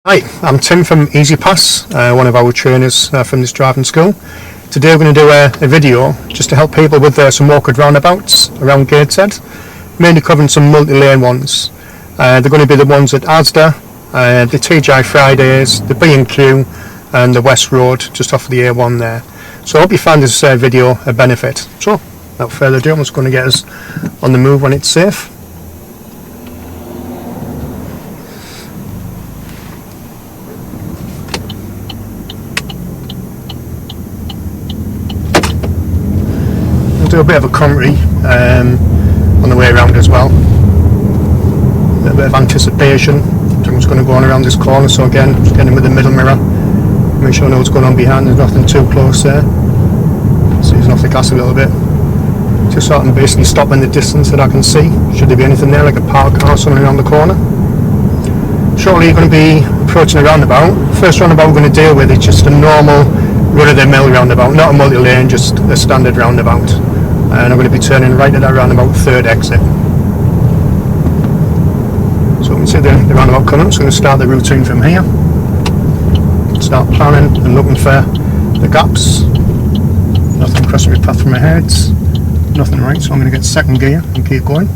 Hi, I'm Tim from Easypass, one of our trainers from this driving school. Today we're going to do a video just to help people with some awkward roundabouts around Gateshead, mainly covering some multi-lane ones. They're going to be the ones at Asda, the TGI Fridays, the B&Q and the West Road just off the A1 there. So I hope you find this video a benefit. So without further ado, I'm just going to get us on the move when it's safe. Do a bit of a commentary on the way around as well. A bit of anticipation. Someone's going to go on around this corner, so again, just getting with the middle mirror. Make sure I know what's going on behind. There's nothing too close there. So he's off the gas a little bit. Just sort of basically stop in the distance that I can see. Should there be anything there, like a parked car somewhere around the corner. Shortly, you're going to be approaching a roundabout. First roundabout we're going to deal with is just a normal run-of-the-mill roundabout, not a multi-lane, just a standard roundabout. And I'm going to be turning right at that roundabout third exit. So we can see the roundabout coming. So I'm going to start the routine from here. Start planning and looking for the gaps. Nothing crossing my path from my head. Nothing right, so I'm going to get second gear and keep going.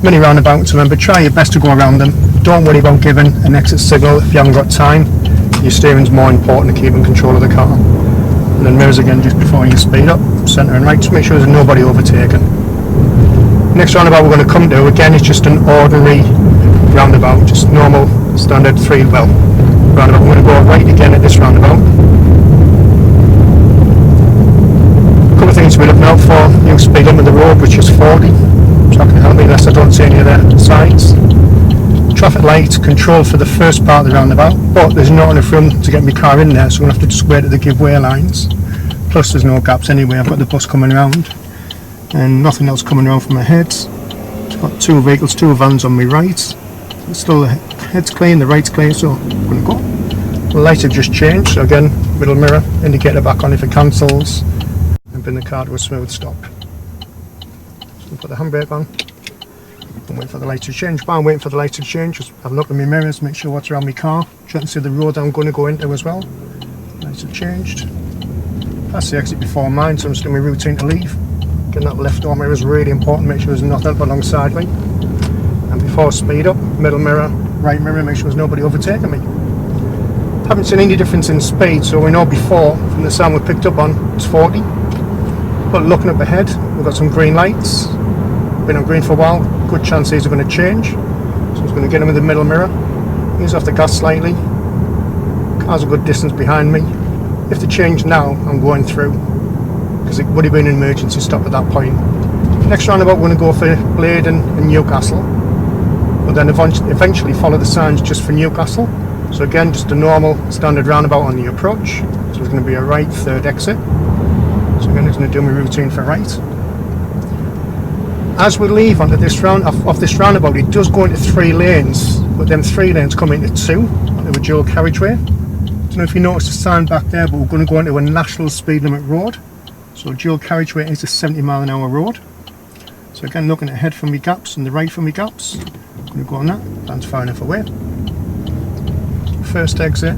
Many roundabouts, remember, try your best to go around them. Don't worry about giving an exit signal if you haven't got time. Your steering's more important to keeping control of the car. And then mirrors again just before you speed up, centre and right, just make sure there's nobody overtaken. Next roundabout we're going to come to, again, is just an ordinary roundabout, just normal, standard roundabout. We're going to go right again at this roundabout. A couple of things to be looking out for, new speed limit of the road, which is 40, so that can help me unless I don't see any of the signs. Traffic light control for the first part of the roundabout, but there's not enough room to get my car in there, so I'm going to have to just wait at the give way lines. Plus there's no gaps anyway. I've got the bus coming around and nothing else coming around from my head. I've got two vehicles, two vans on my right. Still the head's clean, the right's clean, so I'm going to go. The lights have just changed, so again, middle mirror, indicator back on if it cancels, and bring the car to a smooth stop. So put the handbrake on. I'm waiting for the lights to change. While I'm waiting for the lights to change, just have a look at my mirrors, make sure what's around my car. Try to see the road I'm going to go into as well. Lights have changed. That's the exit before mine, so I'm just doing my routine to leave. Getting that left door mirror is really important, make sure there's nothing up alongside me. And before I speed up, middle mirror, right mirror, make sure there's nobody overtaking me. Haven't seen any difference in speed, so we know before, from the sound we picked up on, it's 40. But looking up ahead, we've got some green lights. Been on green for a while, good chance these are going to change. So I'm just going to get him with the middle mirror. Ease off the gas slightly. Car's a good distance behind me. If they change now, I'm going through, because it would have been an emergency stop at that point. Next roundabout we're going to go for Bladen and Newcastle. But then eventually follow the signs just for Newcastle. So again, just a normal standard roundabout on the approach. So it's going to be a right third exit. So again, it's going to do my routine for right. As we leave onto this off this roundabout, it does go into 3 lanes, but them 3 lanes come into 2 onto a dual carriageway. I don't know if you noticed the sign back there, but we're going to go into a national speed limit road. So dual carriageway is a 70-mile-an-hour road. So again, looking ahead for me gaps and the right for me gaps. I'm going to go on that. That's far enough away. First exit,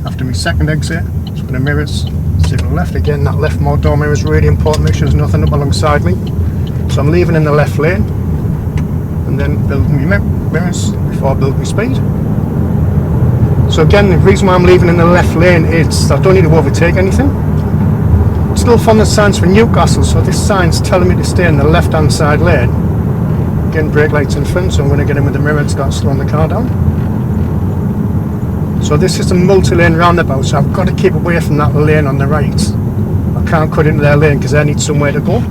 after me second exit, just going to mirrors. Signal left again. That left door mirror is really important. Make sure there's nothing up alongside me. So I'm leaving in the left lane and then building my mirrors before I build my speed. So again, the reason why I'm leaving in the left lane is I don't need to overtake anything. Still following the signs for Newcastle, so this sign's telling me to stay in the left hand side lane. Again, brake lights in front, so I'm going to get in with the mirror and start slowing the car down. So this is a multi-lane roundabout, so I've got to keep away from that lane on the right. I can't cut into their lane because they need somewhere to go.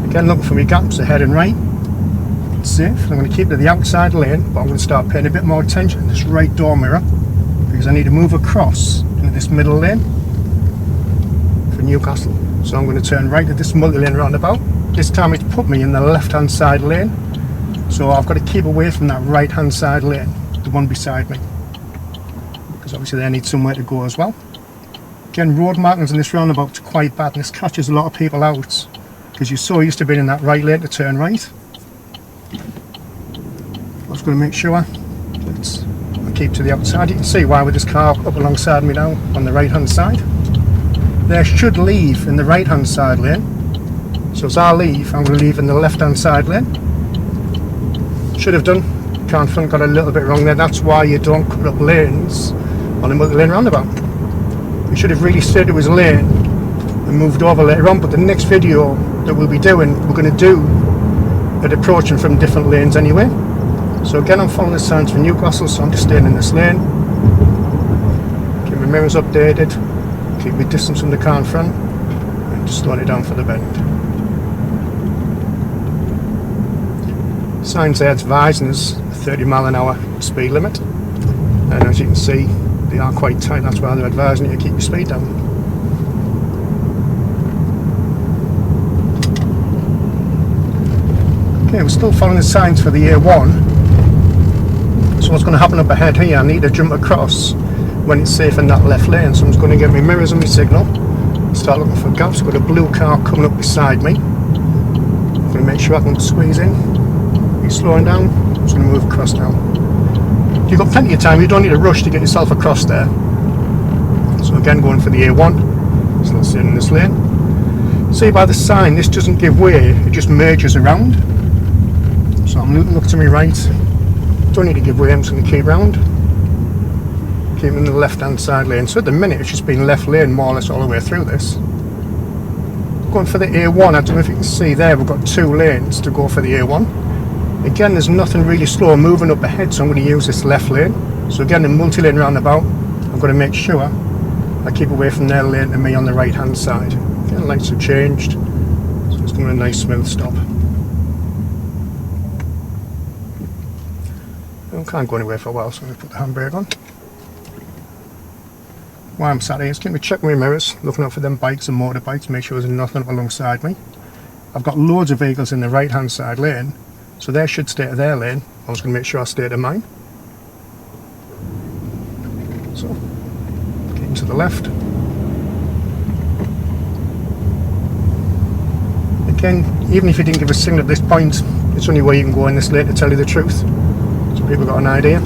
Again, looking for my gaps ahead and right. It's safe. I'm going to keep to the outside lane, but I'm going to start paying a bit more attention to this right door mirror because I need to move across into this middle lane for Newcastle. So I'm going to turn right at this multi-lane roundabout. This time it's put me in the left-hand side lane, so I've got to keep away from that right-hand side lane, the one beside me, because obviously they need somewhere to go as well. Again, road markings in this roundabout are quite bad, and this catches a lot of people out. Because you're so used to being in that right lane to turn right. I was going to make sure that I keep to the outside. You can see why with this car up alongside me now on the right hand side. They should leave in the right hand side lane. So as I leave, I'm going to leave in the left hand side lane. Should have done. Car in front got a little bit wrong there. That's why you don't cut up lanes on a multi-lane roundabout. You should have really stayed to his lane and moved over later on. But the next video that we'll be doing, we're going to do it approaching from different lanes anyway. So again, I'm following the signs for Newcastle, so I'm just staying in this lane. Keep my mirrors updated, keep my distance from the car in front, and just slowing it down for the bend. Signs there advising us 30 mph speed limit, and as you can see, they are quite tight. That's why they're advising you to keep your speed down. Okay, we're still following the signs for the A1. So what's going to happen up ahead here, I need to jump across when it's safe in that left lane. So I'm just going to get my mirrors and my signal, start looking for gaps. I've got a blue car coming up beside me. I'm going to make sure I can squeeze in. He's slowing down. I'm just going to move across now. You've got plenty of time, you don't need to rush to get yourself across there. So again, going for the A1, still sitting in this lane. See by the sign, this doesn't give way, it just merges around. So I'm looking to my right, don't need to give way, I'm just going to keep round. Keep in the left hand side lane. So at the minute it's just been left lane more or less all the way through this. Going for the A1, I don't know if you can see there, we've got 2 lanes to go for the A1. Again, there's nothing really slow moving up ahead, so I'm going to use this left lane. So again, the multi-lane roundabout, I'm going to make sure I keep away from their lane and me on the right hand side. Again, lights have changed, so it's going to be a nice smooth stop. I can't go anywhere for a while, so I'm going to put the handbrake on. While I'm sat here, just keep me checking my mirrors, looking out for them bikes and motorbikes, make sure there's nothing up alongside me. I've got loads of vehicles in the right hand side lane, so they should stay to their lane. I was going to make sure I stay to mine. So, keep to the left. Again, even if you didn't give a signal at this point, it's only way you can go in this lane to tell you the truth. So people got an idea.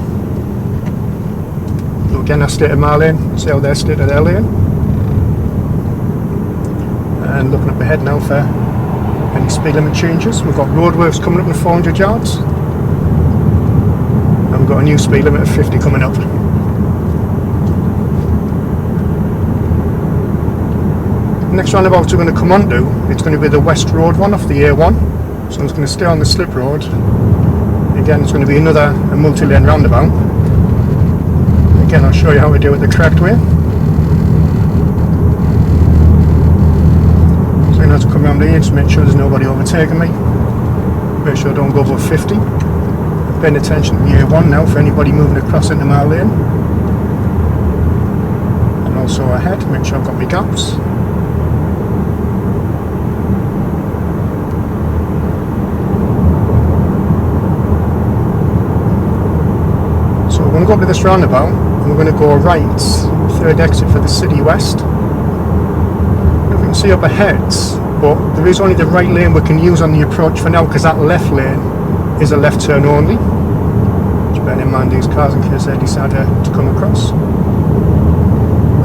So again, I stay to my lane, see how they stay to their lane. And looking up ahead now for any speed limit changes. We've got roadworks coming up in 400 yards. And we've got a new speed limit of 50 coming up. The next roundabout we're going to come onto, it's going to be the West Road one off the A1. So I'm just going to stay on the slip road. Again, it's going to be another multi-lane roundabout. Again, I'll show you how we do it the correct way. As I come around here, just make sure there's nobody overtaking me. Make sure I don't go over 50. Paying attention to the A1 now for anybody moving across into my lane. And also ahead, make sure I've got my gaps. So we're going to go up to this roundabout and we're going to go right, third exit for the City West. See up ahead, but there is only the right lane we can use on the approach for now, because that left lane is a left turn only. Just bearing in mind these cars in case they decide to come across.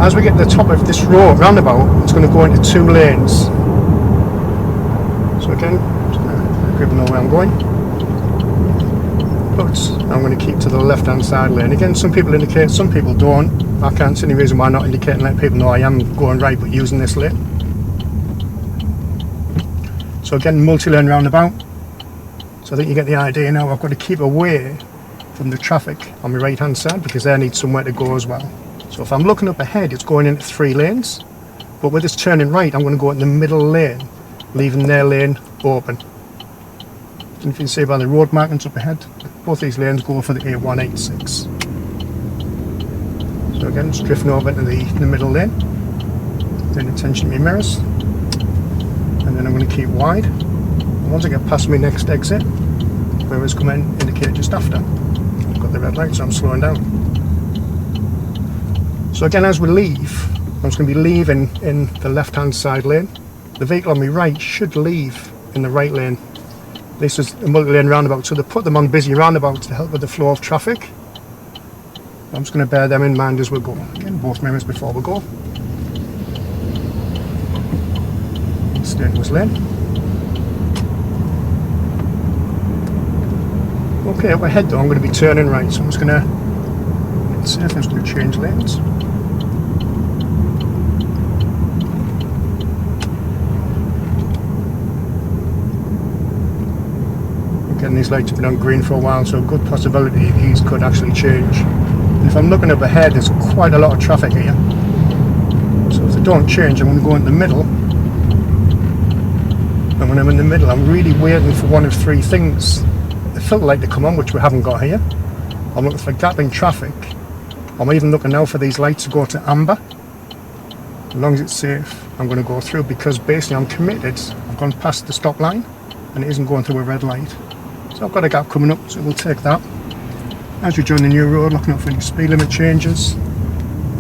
As we get to the top of this road roundabout, it's going to go into 2 lanes. So again, just going to grip know where I'm going. But I'm going to keep to the left hand side lane. Again, some people indicate, some people don't. I can't see any reason why not indicating, let people know I am going right but using this lane. So again, multi-lane roundabout. So I think you get the idea now. I've got to keep away from the traffic on my right hand side because they need somewhere to go as well. So if I'm looking up ahead, it's going into 3 lanes. But with this turning right, I'm going to go in the middle lane, leaving their lane open. And if you can see by the road markings up ahead, both these lanes go for the A186. So again, just drifting over into the middle lane. Paying attention to my mirrors. And then I'm going to keep wide. And once I get past my next exit, mirrors come in, indicate just after. I've got the red light, so I'm slowing down. So again, as we leave, I'm just going to be leaving in the left hand side lane. The vehicle on my right should leave in the right lane. This is a multi-lane roundabout, so they put them on busy roundabouts to help with the flow of traffic. I'm just going to bear them in mind as we go. Again, both mirrors before we go. Stay in this lane. Okay, up ahead though, I'm going to be turning right, so I'm just going to see if I'm just going to change lanes. Again, these lights have been on green for a while, so a good possibility these could actually change. And if I'm looking up ahead, there's quite a lot of traffic here. So if they don't change, I'm going to go in the middle. And when I'm in the middle, I'm really waiting for one of three things. The filter light to come on, which we haven't got here. I'm looking for gap in traffic. I'm even looking now for these lights to go to amber. As long as it's safe, I'm going to go through, because basically I'm committed. I've gone past the stop line and it isn't going through a red light. So I've got a gap coming up, so we'll take that. As we join the new road, looking out for any speed limit changes.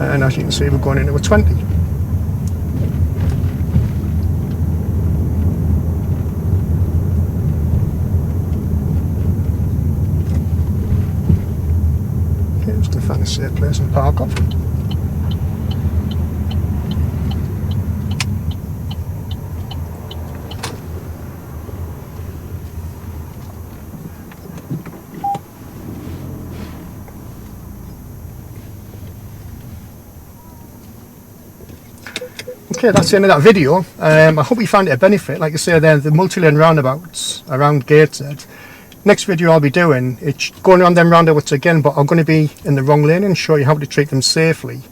And as you can see, we're going into a 20. Just to find a safe place and park up. Okay, that's the end of that video. I hope you found it a benefit. Like I say, there the multi-lane roundabouts around Gateshead. Next video I'll be doing, it's going around them roundabouts again, but I'm going to be in the wrong lane and show you how to treat them safely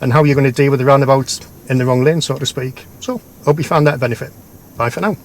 and how you're going to deal with the roundabouts in the wrong lane, so to speak. So, hope you found that a benefit. Bye for now.